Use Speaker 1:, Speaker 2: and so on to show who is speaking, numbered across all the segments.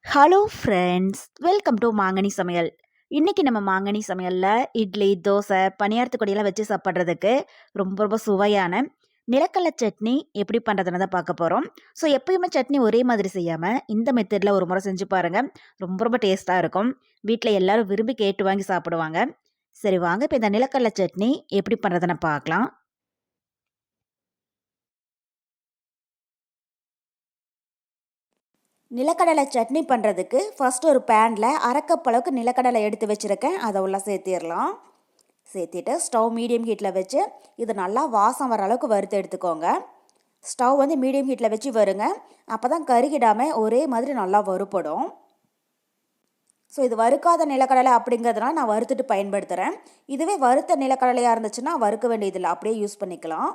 Speaker 1: Hello friends, welcome to மாங்கனி சமையல். இன்னைக்கு நம்ம மாங்கனி சமையலில் இட்லி, தோசை, பணியாரத்து கொடியெல்லாம் வச்சு சாப்பிட்றதுக்கு ரொம்ப ரொம்ப சுவையான நிலக்கடலை சட்னி எப்படி பண்ணுறதுன்னு தான் பார்க்க போகிறோம். ஸோ எப்பயுமே சட்னி ஒரே மாதிரி செய்யாமல் இந்த மெத்தடில் ஒரு முறை செஞ்சு பாருங்கள். ரொம்ப ரொம்ப டேஸ்ட்டாக இருக்கும். வீட்டில் எல்லாரும் விரும்பி கேட்டு வாங்கி சாப்பிடுவாங்க. சரி வாங்க, இப்போ இந்த நிலக்கடலை சட்னி எப்படி பண்ணுறதுன்னு பார்க்கலாம். நிலக்கடலை சட்னி பண்ணுறதுக்கு ஃபஸ்ட்டு ஒரு பேனில் அரை கப் அளவுக்கு நிலக்கடலை எடுத்து வச்சுருக்கேன். அதை உள்ள சேர்த்திடலாம். சேர்த்திட்டு ஸ்டவ் மீடியம் ஹீட்டில் வச்சு இது நல்லா வாசம் வர அளவுக்கு வறுத்து எடுத்துக்கோங்க. ஸ்டவ் வந்து மீடியம் ஹீட்டில் வச்சு வருங்க. அப்போ தான் கருகிடாமல் ஒரே மாதிரி நல்லா வறுப்படும். ஸோ இது வறுக்காத நிலக்கடலை அப்படிங்கிறதுனால நான் வறுத்துட்டு பயன்படுத்துகிறேன். இதுவே வறுத்த நிலக்கடலையாக இருந்துச்சுன்னா வறுக்க வேண்டியதில்லை, அப்படியே யூஸ் பண்ணிக்கலாம்.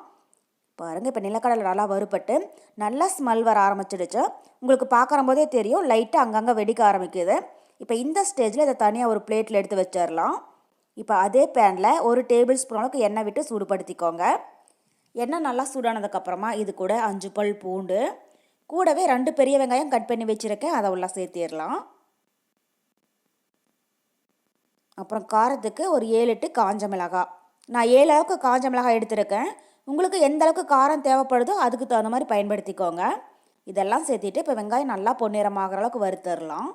Speaker 1: பாருங்கள், இப்போ நிலக்கடலை நல்லா வறுபட்டு நல்லா ஸ்மெல் வர ஆரம்பிச்சிடுச்சு. உங்களுக்கு பார்க்குற போதே தெரியும், லைட்டாக அங்கங்கே வெடிக்க ஆரம்பிக்குது. இப்போ இந்த ஸ்டேஜில் இதை தனியாக ஒரு பிளேட்டில் எடுத்து வச்சிடலாம். இப்போ அதே பேனில் ஒரு டேபிள் ஸ்பூன் அளவுக்கு எண்ணெய் விட்டு சூடுபடுத்திக்கோங்க. எண்ணெய் நல்லா சூடானதுக்கப்புறமா இது கூட 5 பல் பூண்டு, கூடவே 2 பெரிய வெங்காயம் கட் பண்ணி வச்சுருக்கேன், அதை உள்ள சேர்த்திடலாம். அப்புறம் காரத்துக்கு ஒரு 7-8 காஞ்ச மிளகாய். நான் 7 அளவுக்கு காஞ்ச மிளகாய் எடுத்திருக்கேன். உங்களுக்கு எந்த அளவுக்கு காரம் தேவைப்படுதோ அதுக்கு தகுந்த மாதிரி பயன்படுத்திக்கோங்க. இதெல்லாம் சேர்த்திட்டு இப்போ வெங்காயம் நல்லா பொன்னிறமாகிற அளவுக்கு வறுத்தரலாம்.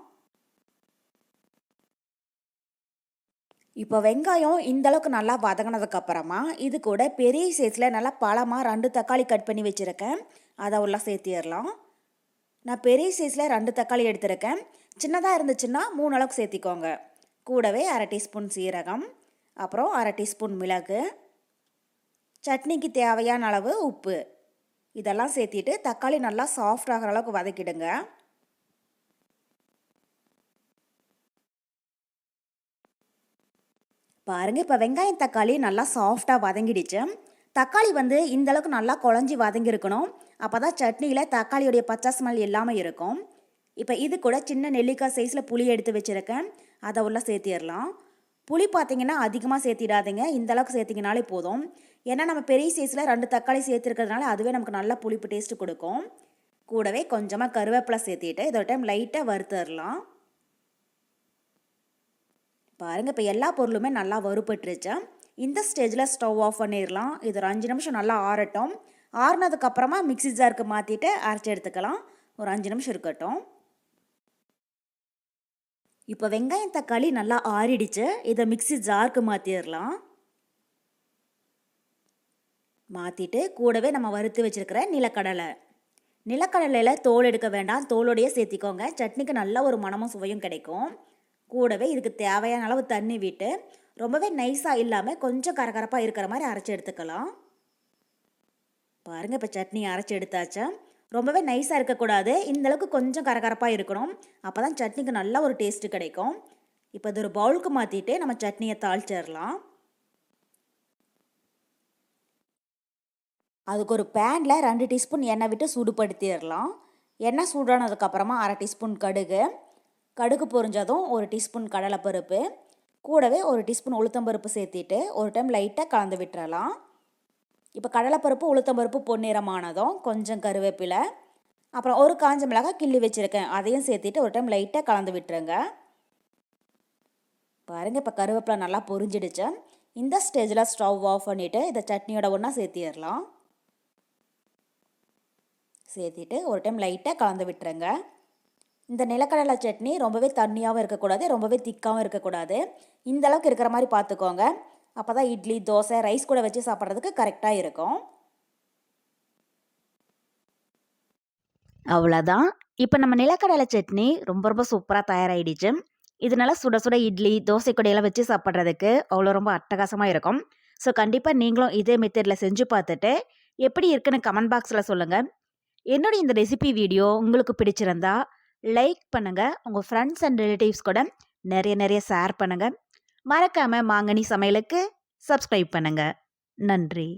Speaker 1: இப்போ வெங்காயம் இந்த அளவுக்கு நல்லா வதங்கினதுக்கப்புறமா இது கூட பெரிய சைஸில் நல்லா பழமாக 2 தக்காளி கட் பண்ணி வச்சுருக்கேன், அதை உள்ள சேர்த்திடலாம். நான் பெரிய சைஸில் 2 தக்காளி எடுத்திருக்கேன். சின்னதாக இருந்துச்சுன்னா 3 அளவுக்கு சேர்த்திக்கோங்க. கூடவே அரை டீஸ்பூன் சீரகம், அப்புறம் அரை டீஸ்பூன் மிளகு, சட்னிக்கு தேவையான அளவு உப்பு, இதெல்லாம் சேர்த்திட்டு தக்காளி நல்லா சாஃப்ட் ஆகிற அளவுக்கு வதக்கிடுங்க. பாருங்கள், இப்போ வெங்காயம் தக்காளி நல்லா சாஃப்டாக வதங்கிடுச்சு. தக்காளி வந்து இந்த அளவுக்கு நல்லா குழஞ்சி வதங்கியிருக்கணும். அப்போ தான் சட்னியில் தக்காளியுடைய பச்சை ஸ்மெல் இல்லாமல் இருக்கும். இப்போ இது கூட சின்ன நெல்லிக்காய் சைஸில் புளி எடுத்து வச்சுருக்கேன், அதை உள்ள சேர்த்திடலாம். புளி பார்த்தீங்கன்னா அதிகமாக சேர்த்திடாதீங்க, இந்த அளவுக்கு சேர்த்திங்கனாலே போதும். ஏன்னா நம்ம பெரிய சைஸில் 2 தக்காளி சேர்த்துருக்கிறதுனால அதுவே நமக்கு நல்ல புளிப்பு டேஸ்ட்டு கொடுக்கும். கூடவே கொஞ்சமாக கருவேப்பிலை சேர்த்திட்டு இதோட டைம் லைட்டாக வறுத்தரலாம். பாருங்கள், இப்போ எல்லா பொருளுமே நல்லா வறுபட்டுருச்சு. இந்த ஸ்டேஜில் ஸ்டவ் ஆஃப் பண்ணிடலாம். இது ஒரு 5 நிமிஷம் நல்லா ஆறட்டும். ஆறுனதுக்கப்புறமா மிக்ஸி ஜாருக்கு மாற்றிட்டு அரைச்சி எடுத்துக்கலாம். ஒரு 5 நிமிஷம் இருக்கட்டும். இப்போ வெங்காயம் தக்காளி நல்லா ஆறிடுச்சு. இதை மிக்ஸி ஜாருக்கு மாற்றிடலாம். மாற்றிட்டு கூடவே நம்ம வறுத்து வச்சுருக்கிற நிலக்கடலையில் தோல் எடுக்க வேண்டாம், தோலோடையே சேர்த்திக்கோங்க. சட்னிக்கு நல்ல ஒரு மணமும் சுவையும் கிடைக்கும். கூடவே இதுக்கு தேவையான அளவு தண்ணி விட்டு ரொம்பவே நைஸாக இல்லாமல் கொஞ்சம் கரகரப்பாக இருக்கிற மாதிரி அரைச்சி எடுத்துக்கலாம். பாருங்கள், இப்போ சட்னி அரைச்சி எடுத்தாச்சா. ரொம்பவே நைஸாக இருக்கக்கூடாது, இந்தளவுக்கு கொஞ்சம் கரகரப்பாக இருக்கணும். அப்போ தான் சட்னிக்கு நல்ல ஒரு டேஸ்ட்டு கிடைக்கும். இப்போ இது ஒரு பவுலுக்கு மாற்றிட்டு நம்ம சட்னியை தாளிச்சிடலாம். அதுக்கு ஒரு பேனில் 2 டீஸ்பூன் எண்ணெய் விட்டு சூடுபடுத்திடலாம். எண்ணெய் சூடானதுக்கப்புறமா அரை டீஸ்பூன் கடுகு பொரிஞ்சதும் 1 டீஸ்பூன் கடலைப்பருப்பு, கூடவே 1 டீஸ்பூன் உளுத்தம்பருப்பு சேர்த்திட்டு ஒரு டைம் லைட்டாக கலந்து விட்டுறலாம். இப்போ கடலைப்பருப்பு உளுத்தம்பருப்பு பொன்னிறமானதும் கொஞ்சம் கருவேப்பிலை, அப்புறம் ஒரு காஞ்ச மிளகாய் கிள்ளி வச்சுருக்கேன், அதையும் சேர்த்திட்டு ஒரு டைம் லைட்டாக கலந்து விட்டுருங்க. பாருங்கள், இப்போ கருவேப்பிலை நல்லா பொரிஞ்சிடுச்சு. இந்த ஸ்டேஜில் ஸ்டவ் ஆஃப் பண்ணிவிட்டு இதை சட்னியோட ஒன்றா சேர்த்திடலாம். சேர்த்திட்டு ஒரு டைம் லைட்டாக கலந்து விட்டுருங்க. இந்த நிலக்கடலை சட்னி ரொம்பவே தண்ணியாகவும் இருக்கக்கூடாது, ரொம்பவே திக்காகவும் இருக்கக்கூடாது. இந்த அளவுக்கு இருக்கிற மாதிரி பார்த்துக்கோங்க. அப்போ தான் இட்லி, தோசை, ரைஸ் கூட வச்சு சாப்பிட்றதுக்கு கரெக்டாக இருக்கும். அவ்வளோதான். இப்போ நம்ம நிலக்கடலை சட்னி ரொம்ப ரொம்ப சூப்பராக தயாராகிடுச்சு. இதனால சுட சுட இட்லி, தோசை கூடையெல்லாம் வச்சு சாப்பிட்றதுக்கு அவ்வளோ ரொம்ப அட்டகாசமாக இருக்கும். ஸோ கண்டிப்பாக நீங்களும் இதே மெத்தடில் செஞ்சு பார்த்துட்டு எப்படி இருக்குன்னு கமெண்ட் பாக்ஸில் சொல்லுங்கள். என்னுடைய இந்த ரெசிபி வீடியோ உங்களுக்கு பிடிச்சிருந்தா லைக் பண்ணுங்கள். உங்கள் ஃப்ரெண்ட்ஸ் அண்ட் ரிலேட்டிவ்ஸ் கூட நிறைய ஷேர் பண்ணுங்கள். மறக்காமல் மாங்கனி சமையலுக்கு சப்ஸ்கிரைப் பண்ணுங்கள். நன்றி.